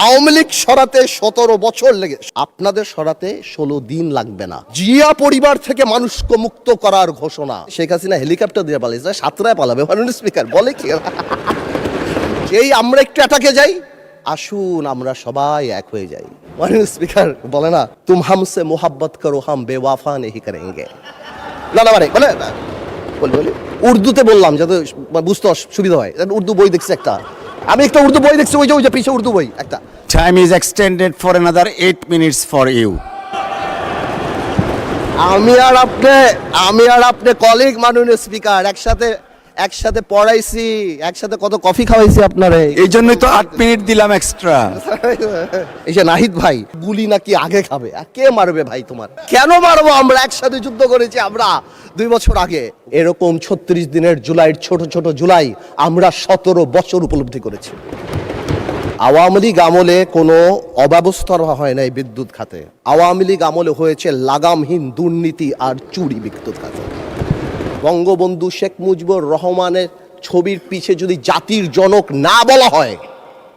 আওয়ামী লীগ সরাতে 17 বছর লেগে, আপনাদের সরাতে 16 দিন লাগবে না। জিয়া পরিবার থেকে মানুষকে মুক্ত করার ঘোষণা। শেখ হাসিনা হেলিকপ্টার দিয়ে পালিয়েছে, সাতরায় পালাবে। মাননীয় স্পিকার বলে কি, যেই আমরা একটু অ্যাটাকে যাই, আসুন আমরা সবাই এক হয়ে যাই। মাননীয় স্পিকার বলে না, তুম হামসে মোহাব্বত করো, হাম বেওয়াফা নেহি করেঙ্গে। না না, মানে বলে বলি উর্দুতে বললাম যাতে বুঝতে সুবিধা হয়। উর্দু বই দেখছি একটা, আমি একটা উর্দু বই দেখছি, ওই যে পিছে উর্দু বই একটা। Time is extended for another 8 minutes for you. আমি আর আপনি কলিগ মাননীয় স্পিকার, একসাথে পড়াইছি, একসাথে কত কফি খাওয়াইছি আপনারে। এই জন্যই তো 8 মিনিট দিলাম এক্সট্রা। এই যে নাহিদ ভাই, গুলি নাকি আগে খাবে, কে মারবে ভাই তোমার? কেন মারবো? আমরা একসাথে যুদ্ধ করেছি, আমরা 2 বছর আগে। এরকম 36 দিনের জুলাইয়ের ছোট জুলাই আমরা 17 বছর উপলব্ধি করেছি। আওয়ামী লীগ আমলে কোনো অব্যবস্থা হয় নাই বিদ্যুৎ খাতে। আওয়ামী লীগ আমলে হয়েছে লাগামহীন দুর্নীতি আর চুরি বিদ্যুৎ খাতে। বঙ্গবন্ধু শেখ মুজিবুর রহমানের ছবির পিছে যদি জাতির জনক না বলা হয়,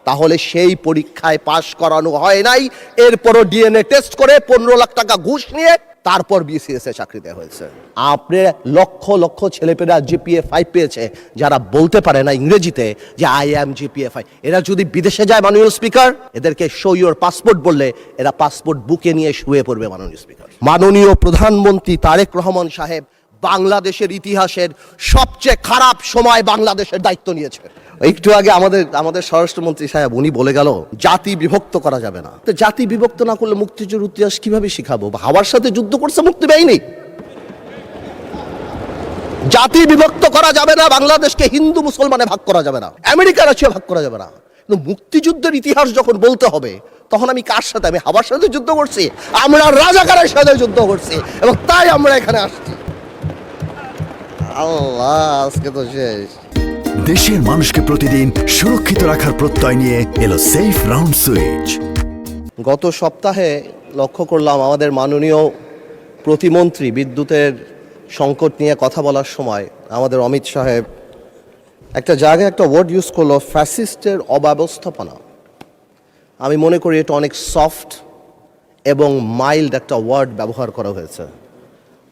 তাহলে সেই পরীক্ষায় পাশ করানো হয় নাই। এরপরও ডিএনএ টেস্ট করে 15 লাখ টাকা ঘুষ নিয়ে তারপর বিসিএস এ চাকরি দেওয়া হয়েছে। আপনি লক্ষ ছেলেপেরা জিপিএ 5 পেয়েছে, যারা বলতে পারে না ইংরেজিতে যে আই অ্যাম জিপিএ 5। এরা যদি বিদেশে যায় মাননীয় স্পিকার, এদেরকে শো ইওর পাসপোর্ট বললে এরা পাসপোর্ট বুকে নিয়ে শুয়ে পড়বে মাননীয় স্পিকার। মাননীয় প্রধানমন্ত্রী তারেক রহমান সাহেব বাংলাদেশের ইতিহাসের সবচেয়ে খারাপ সময় বাংলাদেশের দায়িত্ব নিয়েছে। একটু আগে আমাদের স্বরাষ্ট্রমন্ত্রী সাহেব উনি বলে গেল জাতি বিভক্ত করা যাবে না। তো জাতি বিভক্ত না করলে মুক্তিযুদ্ধের ইতিহাস কিভাবে শিখাবো? হাওয়ার সাথে যুদ্ধ করছে মুক্তি বাহিনী। জাতি বিভক্ত করা যাবে না, বাংলাদেশকে হিন্দু মুসলমানে ভাগ করা যাবে না, আমেরিকা রাশিয়া ভাগ করা যাবে না। কিন্তু মুক্তিযুদ্ধের ইতিহাস যখন বলতে হবে, তখন আমি কার সাথে? আমি হাওয়ার সাথে যুদ্ধ করছি, আমরা রাজাকারের সাথে যুদ্ধ করছি, এবং তাই আমরা এখানে আসছি। আল্লাহ, আজকে তো শেষ। দেশের মানুষকে প্রতিদিন সুরক্ষিত রাখার প্রত্যয় নিয়ে এলো সেফ রাউন্ড সুইচ। গত সপ্তাহে লক্ষ্য করলাম আমাদের মাননীয় প্রতিমন্ত্রী বিদ্যুতের সংকট নিয়ে কথা বলার সময় আমাদের অমিত সাহেব একটা জায়গায় একটা ওয়ার্ড ইউজ করলো, ফ্যাসিস্টের অব্যবস্থাপনা। আমি মনে করি এটা অনেক সফট এবং মাইল্ড একটা ওয়ার্ড ব্যবহার করা হয়েছে।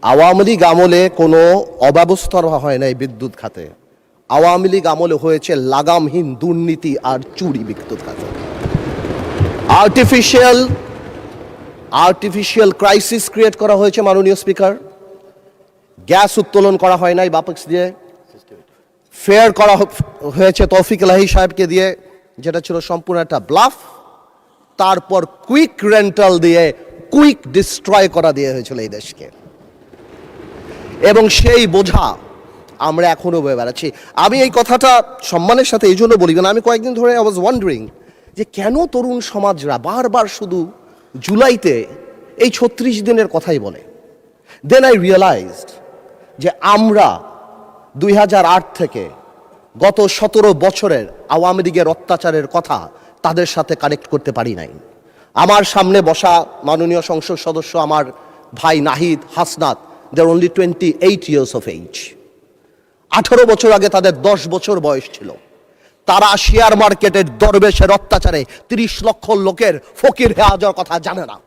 আওয়ামী লীগ আমলে কোনো অব্যবস্থা হয় নাই বিদ্যুৎ খাতে। আওয়ামী লীগ আমলে হয়েছে লাগামহীন দুর্নীতি আর চুরি বিদ্যুৎ খাতে। আর্টিফিশিয়াল ক্রাইসিস ক্রিয়েট করা হয়েছে মাননীয় স্পিকার। গ্যাস উত্তোলন করা হয় নাই বাপেক্স দিয়ে, ফেয়ার করা হয়েছে তৌফিক এলাহি সাহেবকে দিয়ে, যেটা ছিল সম্পূর্ণ একটা ব্লাফ। তারপর কুইক রেন্টাল দিয়ে কুইক ডিস্ট্রয় করা দিয়ে হয়েছিল এই দেশকে, এবং সেই বোঝা আমরা এখনো বয়ে বেড়াচ্ছি। আমি এই কথাটা সম্মানের সাথে এই জন্য বলি, কারণ আমি কয়েকদিন ধরে আই ওয়াজ ওয়ান্ডারিং যে কেন তরুণ সমাজরা বারবার শুধু জুলাইতে এই 36 দিনের কথাই বলে। দেন আই রিয়েলাইজড যে আমরা 2008 থেকে গত 17 বছরের আওয়ামী লীগের অত্যাচারের কথা তাদের সাথে কানেক্ট করতে পারি নাই। আমার সামনে বসা মাননীয় সংসদ সদস্য আমার ভাই নাহিদ, হাসনাত, দে আর অনলি 28 years of age। 18 বছর আগে তাদের 10 বছর বয়স ছিল। তারা শেয়ার মার্কেটের দরবেশের অত্যাচারে 30 লক্ষ লোকের ফকির হয়ে যাওয়ার কথা জানে না,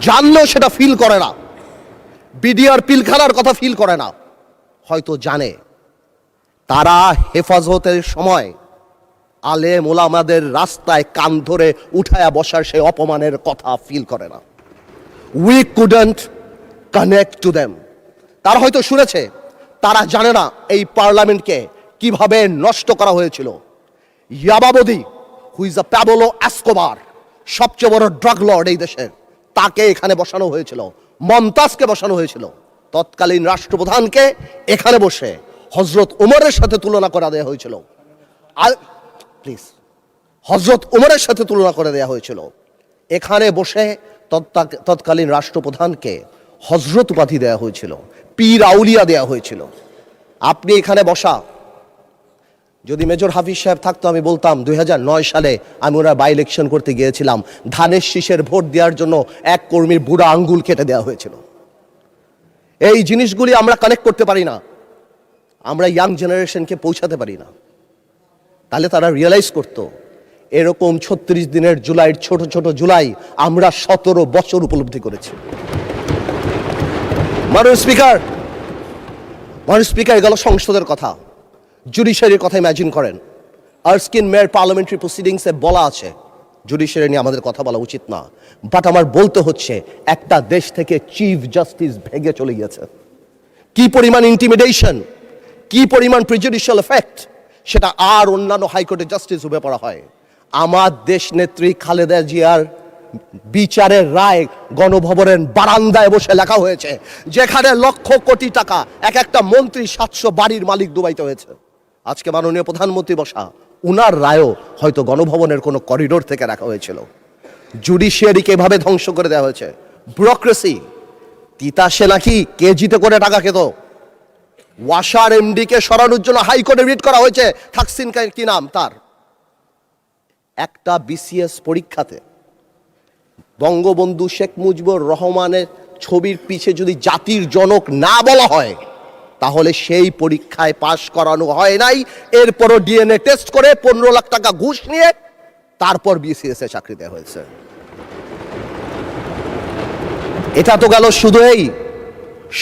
জানলেও সেটা ফিল করে না। বিডিআর পিলখানার কথা ফিল করে না, হয়তো জানে। তারা হেফাজতের সময় আলেম ওলামাদের রাস্তায় কান ধরে উঠায়া বসার সেই অপমানের কথা ফিল করে না। We couldn't connect to them. তারা হয়তো শুনেছে, তারা জানে না এই পার্লামেন্টকে কিভাবে নষ্ট করা হয়েছিল। ইয়াবাবদি, who is a Pablo Escobar, সবচেয়ে বড় ড্রাগ লর্ড এই দেশের, তাকে এখানে বসানো হয়েছিল। মমতাজকে বসানো হয়েছিল। তৎকালীন রাষ্ট্রপ্রধানকে এখানে বসে হজরত উমরের সাথে তুলনা করা দেওয়া হয়েছিল। প্লিজ, হজরত উমরের সাথে তুলনা করে দেওয়া হয়েছিল। এখানে বসে তৎকালীন রাষ্ট্রপ্রধানকে হজরত উপাধি দেওয়া হয়েছিল, পীর আউলিয়া দেওয়া হয়েছিল। আপনি এখানে বসা, যদি মেজর হাফিজ সাহেব থাকতো আমি বলতাম 2009 সালে আমি ওরা বাই ইলেকশন করতে গিয়েছিলাম, ধানের শীষের ভোট দেওয়ার জন্য এক কর্মীর বুড়া আঙ্গুল কেটে দেওয়া হয়েছিল। এই জিনিসগুলি আমরা কানেক্ট করতে পারি না, আমরা ইয়াং জেনারেশনকে পৌঁছাতে পারি না। তাহলে তারা রিয়েলাইজ করতো এরকম ৩৬ দিনের জুলাইয়ের ছোট ছোট জুলাই আমরা ১৭ বছর উপলব্ধি করেছি। মাননীয় স্পিকার গেল সংসদের কথা, জুডিশিয়ারির কথা ইম্যাজিন করেন। আর্স্কিন মেয়র পার্লামেন্টারি প্রসিডিংসে বলা আছে জুডিশিয়ারি নিয়ে আমাদের কথা বলা উচিত না, বাট আমার বলতে হচ্ছে একটা দেশ থেকে চিফ জাস্টিস ভেঙে চলে গিয়েছে। কি পরিমাণ ইন্টিমিডেশন, কি পরিমাণ প্রেজুডিশিয়াল এফেক্ট, সেটা আর অন্যান্য হাইকোর্টের জাস্টিস রূপে পড়া হয়। আমার দেশ নেত্রী খালেদা জিয়ার বিচারের রায় গণভবনের বারান্দায় বসে লেখা হয়েছে, যেখানে লক্ষ কোটি টাকা এক একটা মন্ত্রী ৭০০ বাড়ির মালিক ডুবাইতে হয়েছে। আজকে মাননীয় প্রধানমন্ত্রী বসা, উনার রায়ও হয়তো গণভবনের কোনো করিডোর থেকে রাখা হয়েছিল। জুডিশিয়ারিকে এভাবে ধ্বংস করে দেওয়া হয়েছে। ব্যুরোক্রেসি, তিতাসে নাকি কেজিতে করে টাকা খেত। ওয়াসার এমডিকে সরানোর জন্য হাইকোর্টে রিট করা হয়েছে, থাকসিন কি নাম তার। একটা বিসিএস পরীক্ষাতে বঙ্গবন্ধু শেখ মুজিবুর রহমানের ছবির পিছে যদি জাতির জনক না বলা হয়, তাহলে সেই পরীক্ষায় পাশ করানো হয় নাই। এরপরও ডিএনএ টেস্ট করে ১৫ লাখ টাকা ঘুষ নিয়ে তারপর বিসিএস এ চাকরি দেওয়া হয়েছে। এটা তো গেল শুধু এই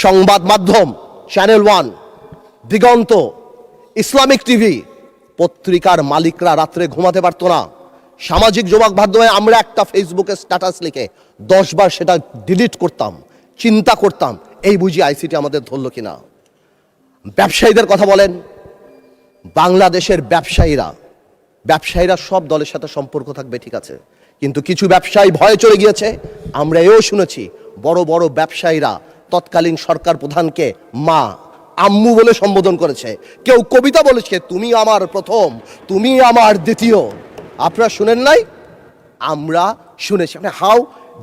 সংবাদ মাধ্যম, চ্যানেল 1, দিগন্ত, ইসলামিক টিভি, পত্রিকার মালিকরা রাত্রে ঘুমাতে পারতো না। সামাজিক যোগাযোগ মাধ্যমে আমরা একটা ফেসবুকে স্ট্যাটাস লিখে 10 বার সেটা ডিলিট করতাম, চিন্তা করতাম এই বুঝি আইসিটি আমাদের ধরলো কিনা। ব্যবসায়ীদের কথা বলেন, বাংলাদেশের ব্যবসায়ীরা সব দলের সাথে সম্পর্ক থাকবে ঠিক আছে, কিন্তু কিছু ব্যবসায়ী ভয়ে চলে গিয়েছে। আমরা এও শুনেছি বড় বড় ব্যবসায়ীরা তৎকালীন সরকার প্রধানকে মা, আম্মু বলে সম্বোধন করেছে। কেউ কবিতা বলেছে, তুমি আমার প্রথম, তুমি আমার দ্বিতীয়। আপনারা শুনেন নাই? আমরা শুনেছি। মানে হাউ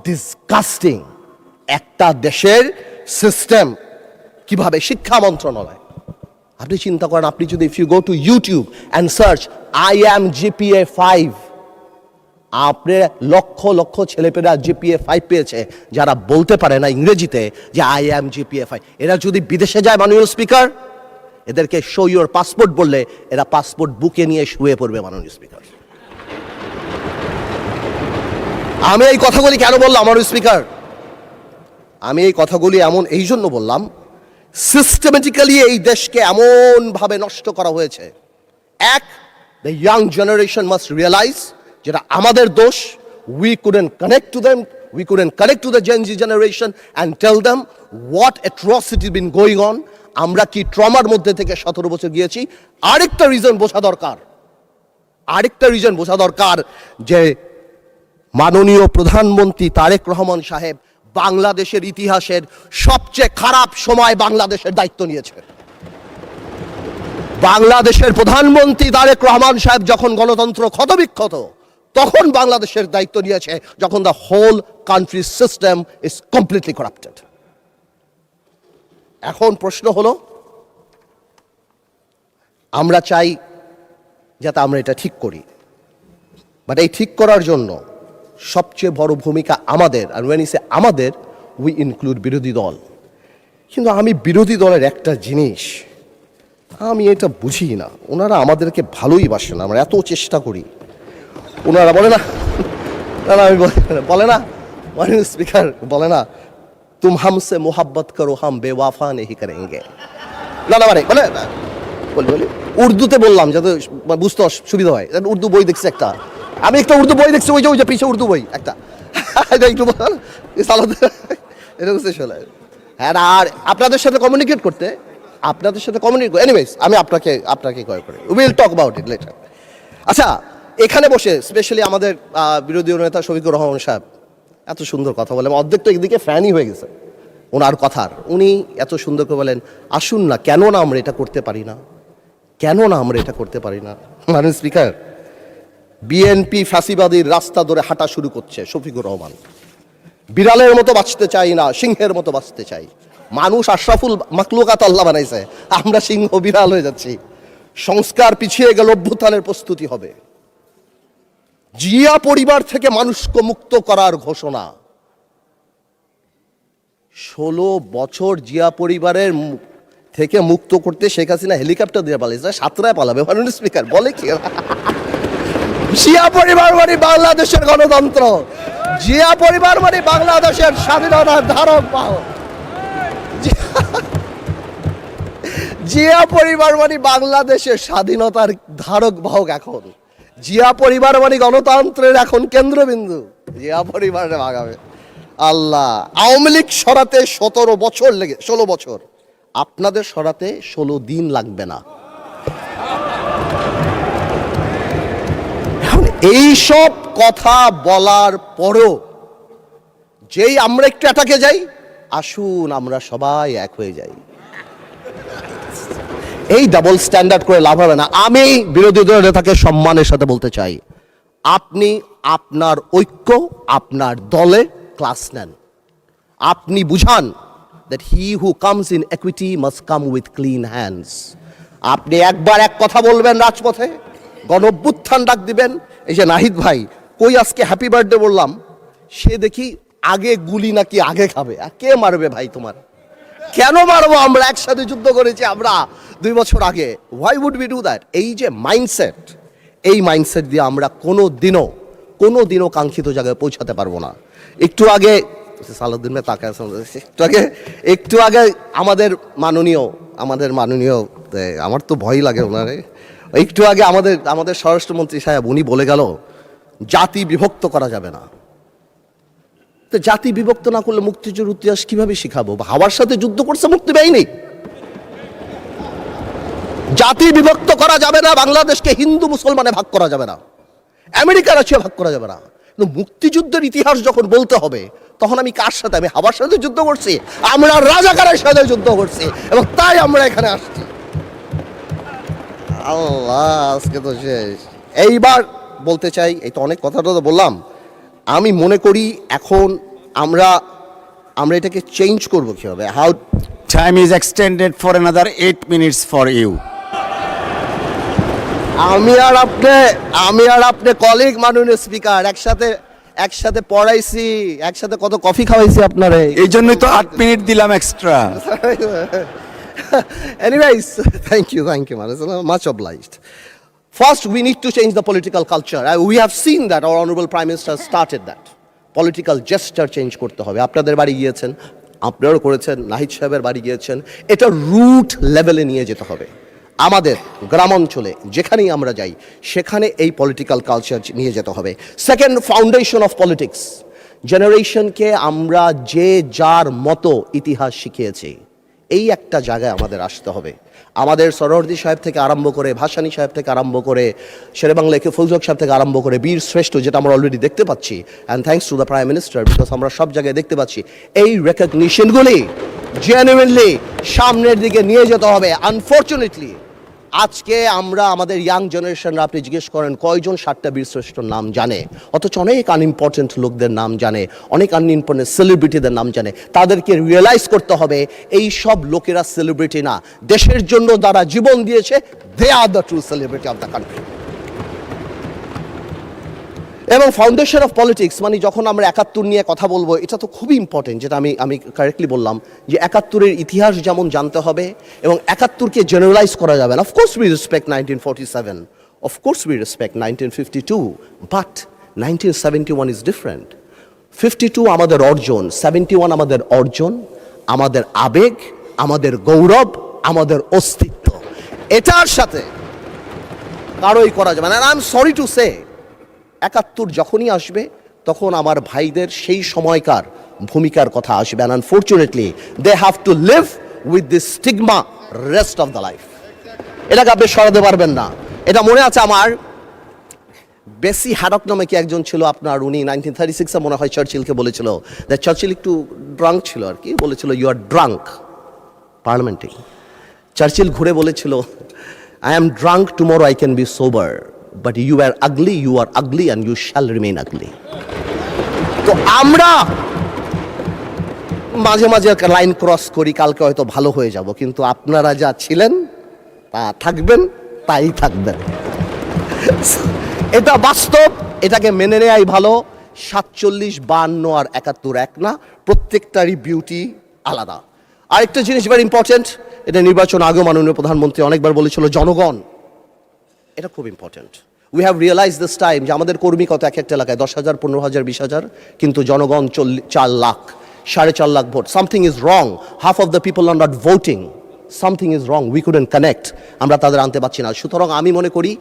ডিসগাস্টিং একটা দেশের সিস্টেম। কিভাবে শিক্ষা মন্ত্রণালয়, আপনি চিন্তা করেন, আপনি যদি if you go to YouTube and search IAM GPA 5, আপনি লক্ষ লক্ষ ছেলেপেরা GPA 5 পেয়েছে, যারা বলতে পারে না ইংরেজিতে যে IAM GPA 5। এরা যদি বিদেশে যায় মাননীয় স্পিকার, এদেরকে শো ইউর পাসপোর্ট বললে এরা পাসপোর্ট বুকে নিয়ে শুয়ে পড়বে মাননীয় স্পিকার। আমি এই কথাগুলি কেন বললাম মাননীয় স্পিকার? আমি এই কথাগুলি এই জন্য বললাম, সিস্টেমেটিক্যালি এই দেশকে এমন ভাবে নষ্ট করা হয়েছে। The young generation must realise যেটা আমাদের দোষ। We couldn't connect to them, we couldn't connect to the gen Z generation and tell them what atrocity been going on. আমরা কি ট্রমার মধ্যে থেকে 17 বছর গিয়েছি। আরেকটা রিজন বোঝা দরকার যে মাননীয় প্রধানমন্ত্রী তারেক রহমান সাহেব বাংলাদেশের ইতিহাসের সবচেয়ে খারাপ সময় বাংলাদেশের দায়িত্ব নিয়েছে। বাংলাদেশের প্রধানমন্ত্রী তারেক রহমান সাহেব যখন গণতন্ত্র ক্ষতবিক্ষত, তখন বাংলাদেশের দায়িত্ব নিয়েছে, যখন the whole country system is completely corrupted. এখন প্রশ্ন হলো, আমরা চাই যাতে আমরা এটা ঠিক করি, বাট এই ঠিক করার জন্য সবচেয়ে বড় ভূমিকা আমাদের। আর when I say আমাদের, উই ইনক্লুড বিরোধী দল। কিন্তু আমি বিরোধী দলের একটা জিনিস আমি এটা বুঝি না, ওনারা আমাদেরকে ভালোই বাসে না, আমরা এত চেষ্টা করি। ওনারা বলে না, আমি বলে না মাননীয় স্পিকার, বলে না তুম হামসে মোহাব্বত করো হাম বেওয়াফা নেহি করেঙ্গে। বলি উর্দুতে বললাম যাতে বুঝতে সুবিধা হয়। উর্দু বই দেখছি একটা, আমি একটা উর্দু বই দেখছি, ওই যে পিছিয়ে উর্দু বই একটা, একটু হ্যাঁ। আর আপনাদের সাথে কমিউনিকেট করতে, এনিওয়েজ আমি আপনাকে কল করি, will talk about it later. আচ্ছা, এখানে বসে স্পেশালি আমাদের বিরোধী নেতা শফিকুর রহমান সাহেব এত সুন্দর কথা বলেন, অর্ধেক তো একদিকে ফ্যানই হয়ে গেছে ওনার কথার। উনি এত সুন্দর করে বলেন, আসুন না, কেন না আমরা এটা করতে পারি না। মাননীয় স্পিকার, বিএনপি ফ্যাসিবাদীর রাস্তা ধরে হাঁটা শুরু করছে শফিকুর রহমান। বিড়ালের মতো বাঁচতে চাই না, সিংহের মতো বাঁচতে চাই। মানুষ আশরাফুল মাখলুকাত আল্লাহ বানাইছে, আমরা সিংহ বিড়াল হয়ে যাচ্ছি। সংস্কার পিছিয়ে গেল, অভ্যুত্থানের প্রস্তুতি হবে। জিয়া পরিবার থেকে মানুষকে মুক্ত করার ঘোষণা। 16 বছর জিয়া পরিবারের থেকে মুক্ত করতে শেখ হাসিনা হেলিকপ্টার দিয়ে পালিয়েছে, সাতরায় পালাবে মাননীয় স্পিকার। বলে কি জিয়া পরিবার মানে বাংলাদেশের গণতন্ত্র, জিয়া পরিবার মানে বাংলাদেশের স্বাধীনতার ধারক বাহক, জিয়া পরিবার মানে বাংলাদেশের স্বাধীনতার ধারক বাহক। এখন জিয়া পরিবার মানে গণতন্ত্রের এখন কেন্দ্রবিন্দু, জিয়া পরিবারে ভাগাবে। আল্লাহ, আওয়ামী লীগ সরাতে 16 বছর, আপনাদের সরাতে 16 দিন লাগবে না। এই সব কথা বলার পরও যেই আমরা একটু অ্যাটাকে যাই, আসুন আমরা সবাই এক হয়ে যাই, এই ডাবল স্ট্যান্ডার্ড করে লাভ হবে না। আমি বিরোধী দল নেতাকে সম্মানের সাথে বলতে চাই, আপনি আপনার ঐক্য আপনার দলে ক্লাস নেন, আপনি বুঝান that he who comes in equity must come with clean hands। আপনি একবার এক কথা বলবেন রাজপথে, গণঅভ্যুত্থান ডাক দিবেন। এই যে নাহিদ ভাই কই আজকে হ্যাপি বার্থডে বললাম, সে দেখি আগে গুলি নাকি আগে খাবে। কে মারবে ভাই তোমার? কেন মারবো? আমরা একসাথে যুদ্ধ করেছি আমরা 2 বছর আগে। Why would we do that? এই যে মাইন্ডসেট, এই মাইন্ডসেট দিয়ে আমরা কোনো দিনও কাঙ্ক্ষিত জায়গায় পৌঁছাতে পারবো না। একটু আগে সালাউদ্দিন ভাই তাকে একটু আগে আমাদের মাননীয় আমার তো ভয় লাগে ওনারে, একটু আগে আমাদের স্বরাষ্ট্রমন্ত্রী সাহেব উনি বলে গেল জাতি বিভক্ত করা যাবে না। তো জাতি বিভক্ত না করলে মুক্তিযুদ্ধের ইতিহাস কিভাবে শিখাবো? হাওয়ার সাথে যুদ্ধ করছে মুক্তি বাহিনী। জাতি বিভক্ত করা যাবে না, বাংলাদেশকে হিন্দু মুসলমানে ভাগ করা যাবে না, আমেরিকা রাশিয়া ভাগ করা যাবে না। কিন্তু মুক্তিযুদ্ধের ইতিহাস যখন বলতে হবে, তখন আমি কার সাথে? আমি হাওয়ার সাথে যুদ্ধ করছি, আমরা রাজাকারের সাথে যুদ্ধ করছি, এবং তাই আমরা এখানে আসছি। আল্লাহ, আজকে তো শেষ। এইবার বলতে চাই, এই তো অনেক কথাটা তো বললাম, আমি মনে করি এখন আমরা এটাকে চেঞ্জ করবো কিভাবে? How Time is extended for another 8 minutes for you. আমি আর আপনি কলিগ মাননীয় স্পিকার, একসাথে পড়াইছি, একসাথে কত কফি খাওয়াইছি আপনারে, এই জন্যই তো 8 মিনিট দিলাম extra. Anyways, thank you, much obliged. First, we need to change the political culture. We have seen that our honorable Prime Minister started that. Political gesture change করতে হবে। আপনাদের বাড়ি গিয়েছেন, আপনারাও করেছেন, নাহিদ সাহেবের বাড়ি গিয়েছেন, এটা রুট লেভেলে নিয়ে যেতে হবে। আমাদের গ্রামাঞ্চলে যেখানেই আমরা যাই, সেখানে এই পলিটিক্যাল কালচার নিয়ে যেতে হবে। Second, foundation of politics. জেনারেশনকে আমরা যে যার মতো ইতিহাস শিখিয়েছি, এই একটা জায়গায় আমাদের আসতে হবে। আমাদের সরোয়ার্দী সাহেব থেকে আরম্ভ করে, ভাসানী সাহেব থেকে আরম্ভ করে, শেরেবাংলা একে ফুলজক সাহেব থেকে আরম্ভ করে, বীর শ্রেষ্ঠ যেটা আমরা অলরেডি দেখতে পাচ্ছি, and thanks to the prime minister, because আমরা সব জায়গায় দেখতে পাচ্ছি এই রেকগনিশনগুলি জেনুইনলি সামনের দিকে নিয়ে যেতে হবে। আনফর্চুনেটলি আজকে আমরা আমাদের ইয়াং জেনারেশনরা, আপনি জিজ্ঞেস করেন কয়জন 7টা বীরশ্রেষ্ঠর নাম জানে, অথচ অনেক আনইম্পর্টেন্ট লোকদের নাম জানে, অনেক আনইম্পর্টেন্ট সেলিব্রিটিদের নাম জানে। তাদেরকে রিয়েলাইজ করতে হবে এই সব লোকেরা সেলিব্রিটি না, দেশের জন্য যারা জীবন দিয়েছে, they are the true celebrity of the country. এবং ফাউন্ডেশন অফ পলিটিক্স মানে যখন আমরা 71 নিয়ে কথা বলবো, এটা তো খুবই ইম্পর্টেন্ট, যেটা আমি কারেক্টলি বললাম যে 71-এর ইতিহাস যেমন জানতে হবে, এবং 71-কে জেনারেলাইজ করা যাবে না। Of course we respect 1947, of course we respect 1952, but 1971 is different. 52 আমাদের অর্জন, 71 আমাদের অর্জন, আমাদের আবেগ, আমাদের গৌরব, আমাদের অস্তিত্ব। এটার সাথে কারোই করা যাবে না। I am sorry to say, 71 যখনই আসবে তখন আমার ভাইদের সেই সময়কার ভূমিকার কথা আসবে, and unfortunately they have to live with this stigma rest of the life। এটাকে আপনি সরাতে পারবেন না। এটা মনে আছে আমার, বেসি হ্যাডক নামে কি একজন ছিল আপনার, উনি 1936-এ মনে হয় চার্চিলকে বলেছিল, যে চার্চিল একটু ড্রাঙ্ক ছিল আর কি, বলেছিল ইউ আর ড্রাঙ্ক পার্লামেন্টে। চার্চিল ঘুরে বলেছিল I am drunk, tomorrow I can be sober, but you are ugly and you shall remain ugly। তো আমরা মাঝে মাঝে লাইন ক্রস করি, কালকে হয়তো ভালো হয়ে যাব, কিন্তু আপনারা যা ছিলেন তা থাকবেন, তাই থাকবেন। এটা বাস্তব, এটাকে মেনে নেওয়াই ভালো। 47, 52 আর 71 এক না, প্রত্যেকটারই বিউটি আলাদা। আরেকটা জিনিস ভেরি ইম্পর্টেন্ট, এটা নির্বাচন আগে মাননীয় প্রধানমন্ত্রী অনেকবার বলেছিল, জনগণ, এটা খুব important. We have realise this time যে আমাদের কর্মী কত এক একটা এলাকায় 10,000, 15,000, 20,000, কিন্তু জনগণ 4 lakh, 4.5 lakh vote. Something is wrong, half of the people are not voting, something is wrong, we couldn't connect, আমরা তাদের আনতে পারছি না। সুতরাং আমি মনে করি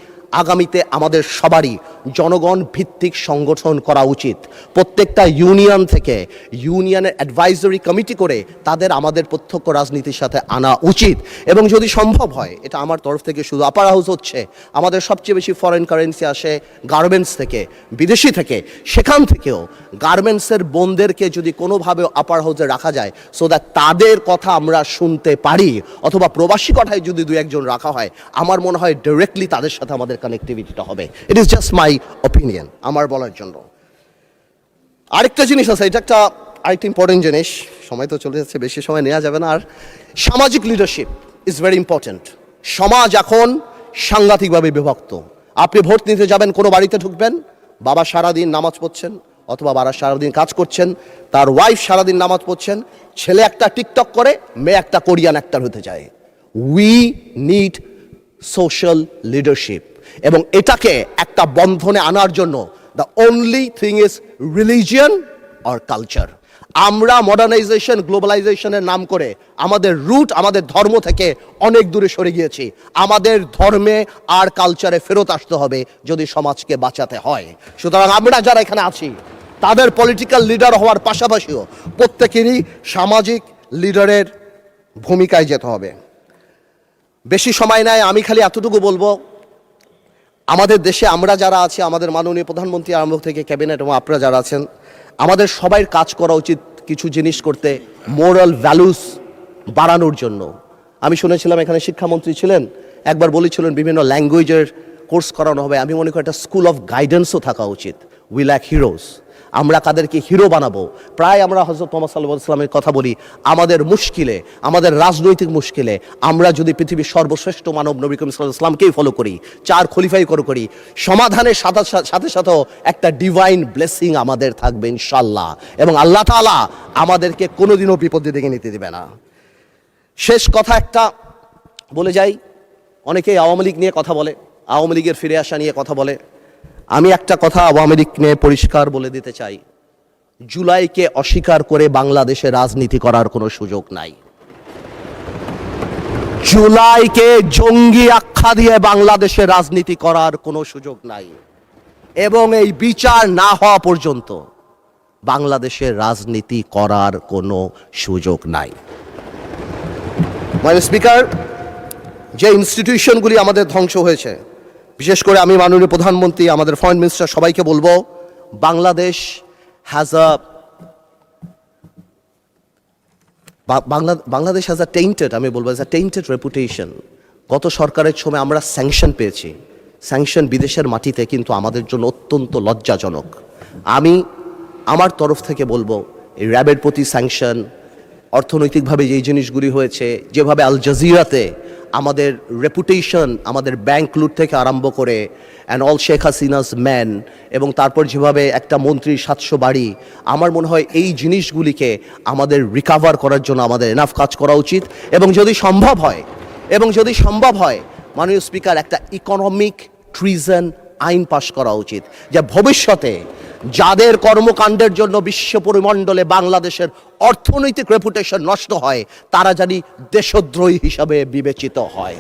আগামীতে আমাদের সবারই জনগণ ভিত্তিক সংগঠন করা উচিত। প্রত্যেকটা ইউনিয়ন থেকে ইউনিয়নের অ্যাডভাইজরি কমিটি করে তাদের আমাদের প্রত্যক্ষ রাজনীতির সাথে আনা উচিত। এবং যদি সম্ভব হয়, এটা আমার তরফ থেকে শুধু, আপার হাউস হচ্ছে আমাদের সবচেয়ে বেশি ফরেন কারেন্সি আসে গার্মেন্টস থেকে, বিদেশি থেকে, সেখান থেকেও গার্মেন্টসের বোনদেরকে যদি কোনোভাবে আপার হাউসে রাখা যায় সো দ্যাট তাদের কথা আমরা শুনতে পারি, অথবা প্রবাসী কথায় যদি 2-1 জন রাখা হয়, আমার মনে হয় ডিরেক্টলি তাদের সাথে আমাদের কানেক্টিভিটিটা হবে। It is just my opinion, আমার বলার জন্য। আরেকটা জিনিস আছে, এটা আরেকটা ইম্পর্টেন্ট জিনিস, সময় তো চলে যাচ্ছে, বেশি সময় নেওয়া যাবে না। আর সামাজিক লিডারশিপ ইজ ভেরি ইম্পর্টেন্ট। সমাজ এখন সাংঘাতিকভাবে বিভক্ত। আপনি ভোট নিতে যাবেন, কোনো বাড়িতে ঢুকবেন, বাবা সারাদিন নামাজ পড়ছেন, অথবা বাবা সারাদিন কাজ করছেন, তার ওয়াইফ সারাদিন নামাজ পড়ছেন, ছেলে একটা টিকটক করে, মেয়ে একটা কোরিয়ান অ্যাক্টর হতে চায়। উই নিড সোশ্যাল লিডারশিপ, এবং এটাকে একটা বন্ধনে আনার জন্য the only thing is religion or culture. আমরা মডার্নাইজেশন, গ্লোবালাইজেশনের নাম করে আমাদের রুট, আমাদের ধর্ম থেকে অনেক দূরে সরে গিয়েছি। আমাদের ধর্মে আর কালচারে ফেরত আসতে হবে যদি সমাজকে বাঁচাতে হয়। সুতরাং আমরা যারা এখানে আছি তাদের পলিটিক্যাল লিডার হওয়ার পাশাপাশিও প্রত্যেকেরই সামাজিক লিডারের ভূমিকায় যেতে হবে। বেশি সময় নাই, আমি খালি এতটুকু বলবো, আমাদের দেশে আমরা যারা আছি, আমাদের মাননীয় প্রধানমন্ত্রী আরম্ভ থেকে ক্যাবিনেট এবং আপনারা যারা আছেন, আমাদের সবাই কাজ করা উচিত কিছু জিনিস করতে, মোরাল ভ্যালুস বাড়ানোর জন্য। আমি শুনেছিলাম এখানে শিক্ষামন্ত্রী ছিলেন, একবার বলেছিলেন বিভিন্ন ল্যাঙ্গুয়েজের কোর্স করানো হবে। আমি মনে করি একটা স্কুল অফ গাইডেন্সও থাকা উচিত। উই ল্যাক হিরোজ, আমরা কাদেরকে হিরো বানাবো? প্রায় আমরা হযরত মুহাম্মদ সাল্লাল্লাহু আলাইহি ওয়াসাল্লামের কথা বলি, আমাদের মুশকিলে, আমাদের রাজনৈতিক মুশকিলে আমরা যদি পৃথিবীর সর্বশ্রেষ্ঠ মানব নবী করিম সাল্লাল্লাহু আলাইহি ওয়াসাল্লামকেই ফলো করি, 4 খলিফাই করি, সমাধানের সাথে সাথেও একটা ডিভাইন ব্লেসিং আমাদের থাকবে ইনশাআল্লাহ, এবং আল্লাহ তাআলা আমাদেরকে কোনোদিনও বিপদে ডেকে নিতে দেবে না। শেষ কথা একটা বলে যাই, অনেকেই আওয়ামী লীগ নিয়ে কথা বলে, আওয়ামী লীগের ফিরে আসা নিয়ে কথা বলে। আমি একটা কথা আওয়ামী লীগ নিয়ে পরিষ্কার বলে দিতে চাই, জুলাইকে অস্বীকার করে বাংলাদেশে রাজনীতি করার কোনো সুযোগ নাই। জুলাইকে জঙ্গি আখ্যা দিয়ে বাংলাদেশে রাজনীতি করার কোনো সুযোগ নাই, এবং এই বিচার না হওয়া পর্যন্ত বাংলাদেশে রাজনীতি করার কোনো সুযোগ নাই। মাননীয় স্পিকার, যে ইনস্টিটিউশনগুলি আমাদের ধ্বংস হয়েছে, বিশেষ করে আমি মাননীয় প্রধানমন্ত্রী, আমাদের ফরেন মিনিস্টার সবাইকে বলবো, বাংলাদেশ হ্যাজ আ টেইন্টেড, আমি বলবো অ্যাজ আ টেইন্টেড রেপুটেশন। গত সরকারের সময় আমরা স্যাংশন পেয়েছি, স্যাংশন বিদেশের মাটিতে, কিন্তু আমাদের জন্য অত্যন্ত লজ্জাজনক। আমি আমার তরফ থেকে বলবো, এই র্যাবের প্রতি স্যাংশন, অর্থনৈতিকভাবে যেই জিনিসগুলি হয়েছে, যেভাবে আল জাজিরাতে আমাদের রেপুটেশন, আমাদের ব্যাংক লুট থেকে আরম্ভ করে and all Sheikh Hasina's man, এবং তারপর যেভাবে একটা মন্ত্রীর 700 বাড়ি, আমার মনে হয় এই জিনিসগুলিকে আমাদের রিকাভার করার জন্য আমাদের এনাফ কাজ করা উচিত। এবং যদি সম্ভব হয় মাননীয় স্পিকার, একটা ইকোনমিক ট্রিজন আইন পাশ করা উচিত, যা ভবিষ্যতে যাদের কর্মকাণ্ডের জন্য বিশ্ব পরিমণ্ডলে বাংলাদেশের অর্থনৈতিক রেপুটেশন নষ্ট হয়, তারা জানি দেশদ্রোহী হিসাবে বিবেচিত হয়।